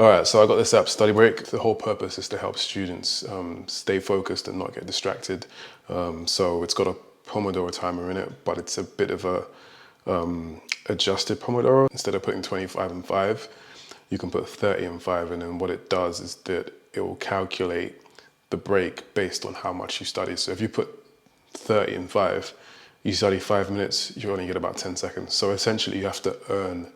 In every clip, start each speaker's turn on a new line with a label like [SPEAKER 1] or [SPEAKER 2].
[SPEAKER 1] All right, so I got this app, Study Break. The whole purpose is to help students stay focused and not get distracted. So it's got a Pomodoro timer in it, but it's a bit of a adjusted Pomodoro. Instead of putting 25 and 5, you can put 30 and 5, and then what it does is that it will calculate the break based on how much you study. So if you put 30 and 5, you study 5 minutes, you only get about 10 seconds. So essentially you have to earn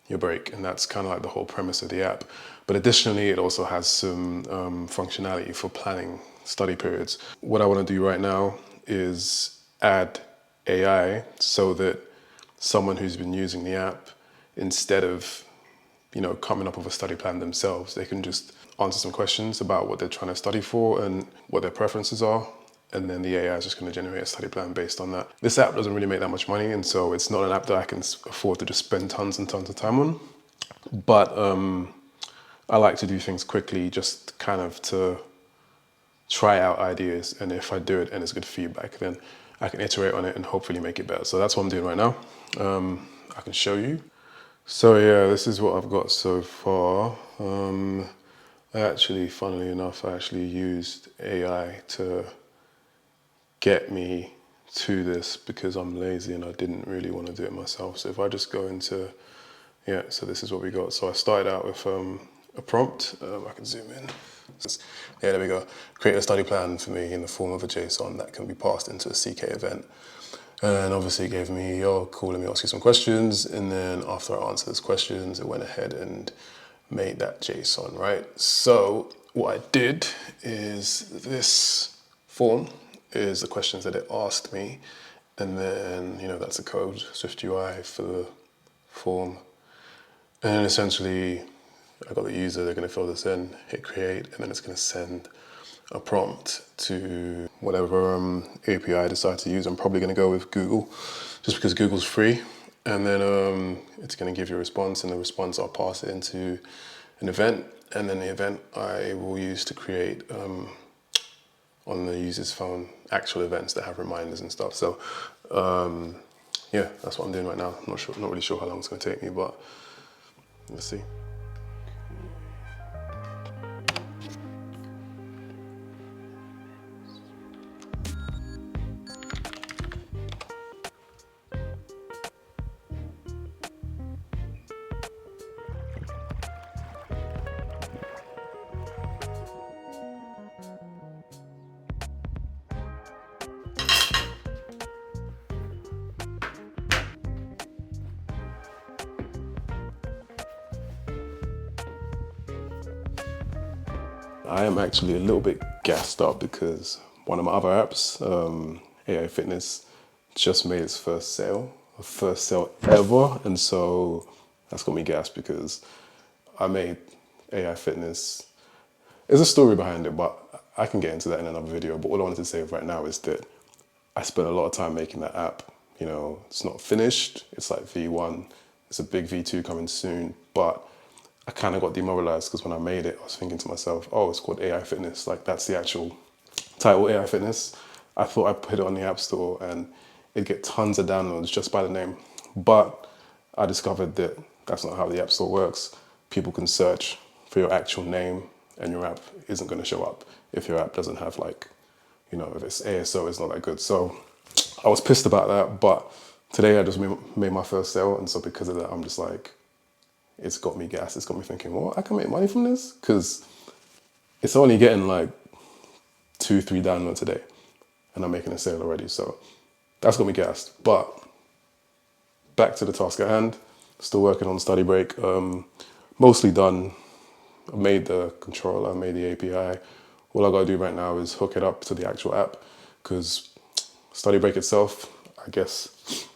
[SPEAKER 1] your break, and that's kind of like the whole premise of the app. But additionally, it also has some functionality for planning study periods. What I want to do right now is add AI so that someone who's been using the app, instead of coming up with a study plan themselves, they can just answer some questions about what they're trying to study for and what their preferences are, and then the AI is just going to generate a study plan based on that. This app doesn't really make that much money, and so it's not an app that I can afford to just spend tons and tons of time on. But I like to do things quickly, just kind of to try out ideas, and if I do it and it's good feedback, then I can iterate on it and hopefully make it better. So that's what I'm doing right now. I can show you. So yeah, this is what I've got so far. Funnily enough, I actually used AI to get me to this because I'm lazy and I didn't really want to do it myself. So if I just go into, so this is what we got. So I started out with a prompt. I can zoom in. Yeah, there we go. Create a study plan for me in the form of a JSON that can be passed into a CK event. And obviously it gave me, oh, cool, let me ask you some questions. And then after I answered those questions, it went ahead and made that JSON, right? So what I did is this form is the questions that it asked me. And then, that's the code, SwiftUI for the form. And then essentially, I got the user, they're going to fill this in, hit create, and then it's going to send a prompt to whatever API I decide to use. I'm probably going to go with Google, just because Google's free. And then it's going to give you a response, and the response I'll pass it into an event, and then the event I will use to create on the user's phone actual events that have reminders and stuff. So yeah, that's what I'm doing right now. I'm not really sure how long it's going to take me, but let's see. I am actually a little bit gassed up because one of my other apps, AI Fitness, just made its first sale ever. And so that's got me gassed because I made AI Fitness. There's a story behind it, but I can get into that in another video. But all I wanted to say right now is that I spent a lot of time making that app. It's not finished. It's like V1. It's a big V2 coming soon, but I kind of got demoralized because when I made it, I was thinking to myself, oh, it's called AI Fitness. Like, that's the actual title, AI Fitness. I thought I'd put it on the App Store and it'd get tons of downloads just by the name. But I discovered that that's not how the App Store works. People can search for your actual name and your app isn't going to show up if your app doesn't have, like, if it's ASO, it's not that good. So I was pissed about that, but today I just made my first sale, and so because of that, I'm just like, it's got me gassed. It's got me thinking, what? I can make money from this? Because it's only getting like 2-3 downloads a day, and I'm making a sale already. So that's got me gassed. But back to the task at hand. Still working on Study Break. Mostly done. I made the controller, I made the API. All I gotta do right now is hook it up to the actual app, because Study Break itself, I guess,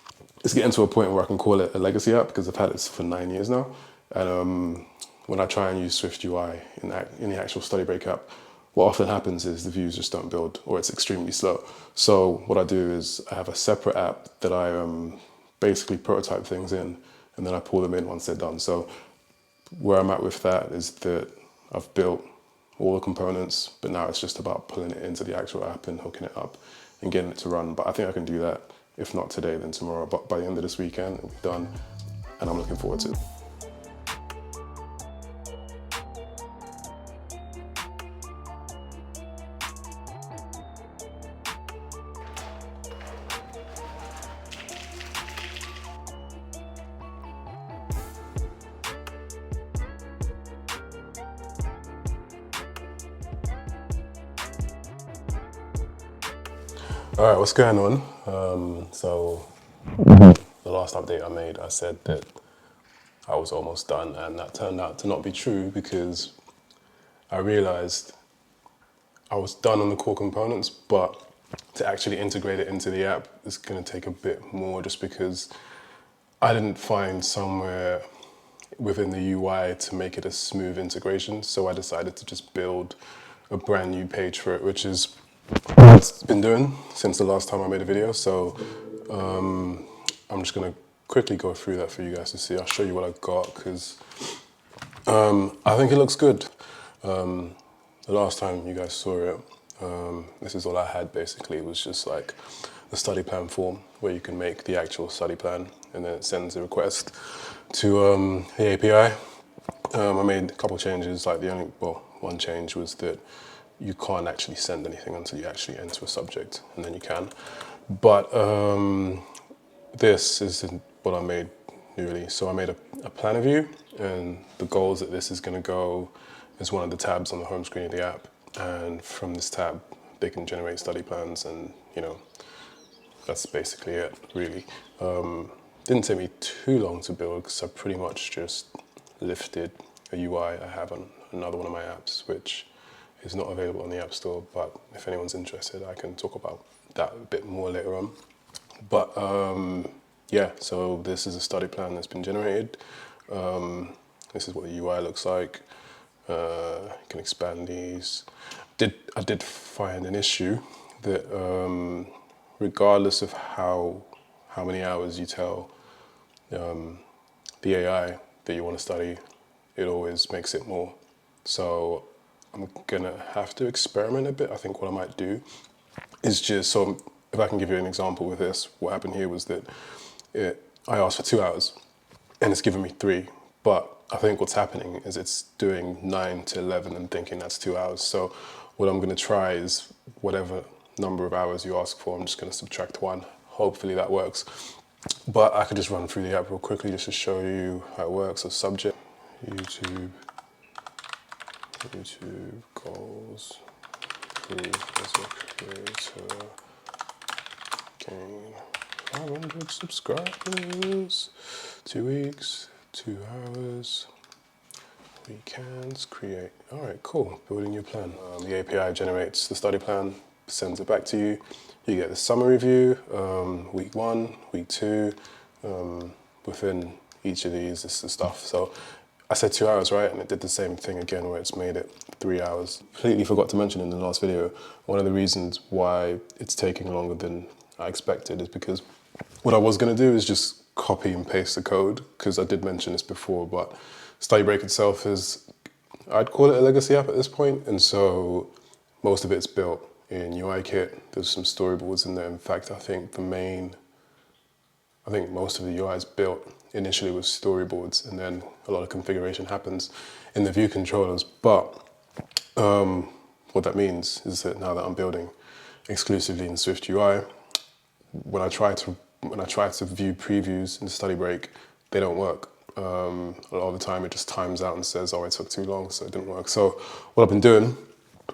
[SPEAKER 1] it's getting to a point where I can call it a legacy app because I've had it for 9 years now. And when I try and use SwiftUI in the actual Study Break app, what often happens is the views just don't build, or it's extremely slow. So what I do is I have a separate app that I basically prototype things in, and then I pull them in once they're done. So where I'm at with that is that I've built all the components, but now it's just about pulling it into the actual app and hooking it up and getting it to run. But I think I can do that, if not today, then tomorrow. But by the end of this weekend, it'll be done, and I'm looking forward to it. All right, what's going on? So the last update I made, I said that I was almost done, and that turned out to not be true because I realized I was done on the core components, but to actually integrate it into the app is going to take a bit more just because I didn't find somewhere within the UI to make it a smooth integration. So I decided to just build a brand new page for it, which is what I've been doing since the last time I made a video. So I'm just going to quickly go through that for you guys to see. I'll show you what I've got because I think it looks good. The last time you guys saw it, this is all I had basically. It was just like the study plan form where you can make the actual study plan and then it sends a request to the API. I made a couple of changes, like one change was that you can't actually send anything until you actually enter a subject, and then you can. But this is what I made newly. So I made a planner view, and the goals that this is going to go is one of the tabs on the home screen of the app, and from this tab they can generate study plans, and that's basically it, really. Didn't take me too long to build because I pretty much just lifted a UI I have on another one of my apps, which is not available on the App Store, but if anyone's interested, I can talk about that a bit more later on. But yeah, so this is a study plan that's been generated. This is what the UI looks like. You can expand these. I did find an issue that regardless of how many hours you tell the AI that you want to study, it always makes it more. So I'm gonna have to experiment a bit. I think what I might do is just, so if I can give you an example with this, what happened here was that I asked for 2 hours and it's given me 3, but I think what's happening is it's doing 9 to 11 and thinking that's 2 hours. So what I'm gonna try is whatever number of hours you ask for, I'm just gonna subtract 1. Hopefully that works. But I could just run through the app real quickly just to show you how it works. So subject, YouTube goals, improve as a creator, gain 500 subscribers, 2 weeks, 2 hours, weekends, create. All right, cool, building your plan. The API generates the study plan, sends it back to you. You get the summary view, week 1, week 2, within each of these is the stuff. So I said 2 hours, right? And it did the same thing again where it's made it 3 hours. Completely forgot to mention in the last video, one of the reasons why it's taking longer than I expected is because what I was gonna do is just copy and paste the code, because I did mention this before, but StudyBreak itself is, I'd call it a legacy app at this point, and so most of it's built in UIKit. There's some storyboards in there. In fact, I think most of the UI is built initially with storyboards, and then a lot of configuration happens in the view controllers. But what that means is that now that I'm building exclusively in Swift UI, when I try to view previews in StudyBreak, they don't work. A lot of the time it just times out and says, oh, it took too long, so it didn't work. So what I've been doing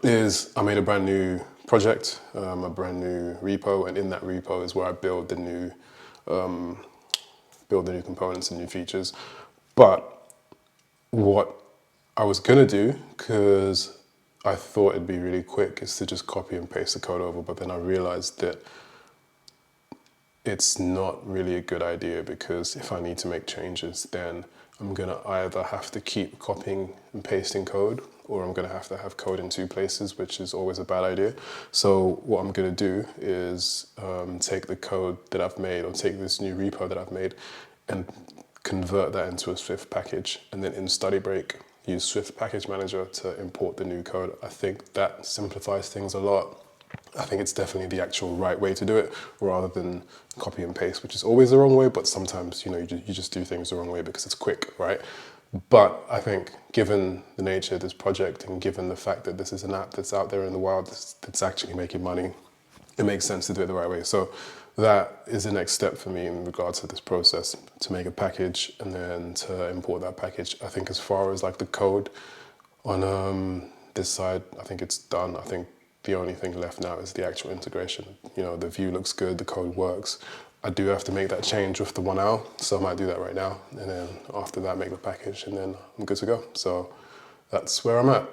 [SPEAKER 1] is I made a brand new project, a brand new repo, and in that repo is where I build the new components and new features. But what I was gonna do, because I thought it'd be really quick, is to just copy and paste the code over, but then I realized that it's not really a good idea, because if I need to make changes, then I'm gonna either have to keep copying and pasting code, or I'm gonna have to have code in 2 places, which is always a bad idea. So what I'm gonna do is take the code that I've made, or take this new repo that I've made, and convert that into a Swift package, and then in StudyBreak, use Swift Package Manager to import the new code. I think that simplifies things a lot. I think it's definitely the actual right way to do it, rather than copy and paste, which is always the wrong way, but sometimes you just do things the wrong way because it's quick, right? But I think given the nature of this project, and given the fact that this is an app that's out there in the wild that's actually making money, it makes sense to do it the right way. So that is the next step for me in regards to this process, to make a package and then to import that package. I think as far as like the code on this side, I think it's done. I think the only thing left now is the actual integration. You know, the view looks good, the code works. I do have to make that change with the 1 hour, so I might do that right now. And then after that, make the package, and then I'm good to go. So that's where I'm at.